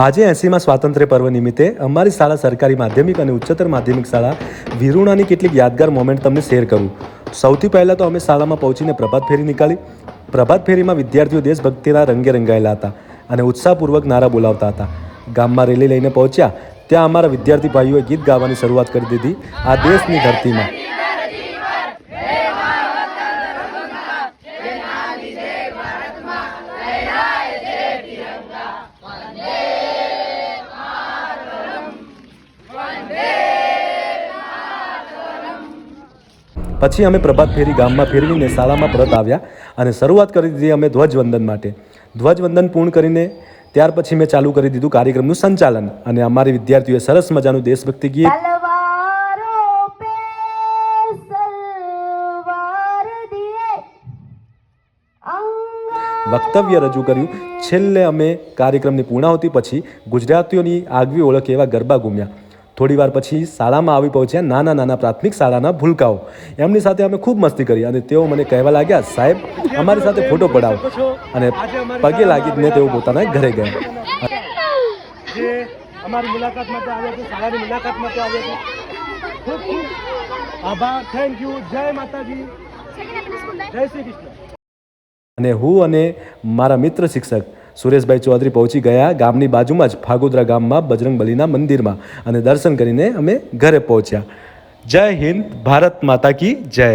આજે 80મા સ્વાતંત્ર્ય પર્વ નિમિત્તે અમારી શાળા સરકારી માધ્યમિક અને ઉચ્ચતર માધ્યમિક શાળા વિરુણાની કેટલીક યાદગાર મોમેન્ટ તમને શેર કરું. સૌથી પહેલાં તો અમે શાળામાં પહોંચીને પ્રભાત ફેરી નીકાળી. પ્રભાત ફેરીમાં વિદ્યાર્થીઓ દેશભક્તિના રંગે રંગાયેલા હતા અને ઉત્સાહપૂર્વક નારા બોલાવતા હતા. ગામમાં રેલી લઈને પહોંચ્યા ત્યાં અમારા વિદ્યાર્થી ભાઈઓએ ગીત ગાવાની શરૂઆત કરી દીધી. આ દેશની ધરતીમાં પછી અમે પ્રભાત ફેરી ગામમાં ફેરવીને શાળામાં પરત આવ્યા અને શરૂઆત કરી દીધી અમે ધ્વજવંદન માટે. ધ્વજવંદન પૂર્ણ કરીને ત્યાર પછી મેં ચાલુ કરી દીધું કાર્યક્રમનું સંચાલન અને અમારી વિદ્યાર્થીઓએ સરસ મજાનું દેશભક્તિ ગીત વક્તવ્ય રજૂ કર્યું. છેલ્લે અમે કાર્યક્રમની પૂર્ણાહુતિ પછી ગુજરાતીઓની આગવી ઓળખ એવા ગરબા ઘૂમ્યા. થોડી વાર પછી શાળામાં આવી પહોંચ્યા નાના નાના પ્રાથમિક શાળાના ભૂલકાઓ. એમની સાથે અમે ખૂબ મસ્તી કરી અને તેઓ મને કહેવા લાગ્યા, સાહેબ અમારી સાથે ફોટો પડાવો, અને પગે લાગીને તેઓ પોતાના ઘરે ગયા. જે અમારી મુલાકાત માટે આવ્યા છે, શાળાની મુલાકાત માટે આવ્યા છે, ખૂબ ખૂબ આભાર. Thank you. જય માતાજી, જય શ્રી કૃષ્ણ. અને હું અને મારા મિત્ર શિક્ષક સુરેશભાઈ ચૌધરી પહોંચી ગયા ગામની બાજુમાં જ ફાગોદરા ગામમાં બજરંગબલીના મંદિરમાં અને દર્શન કરીને અમે ઘરે પહોંચ્યા. જય હિન્દ, ભારત માતા કી જય.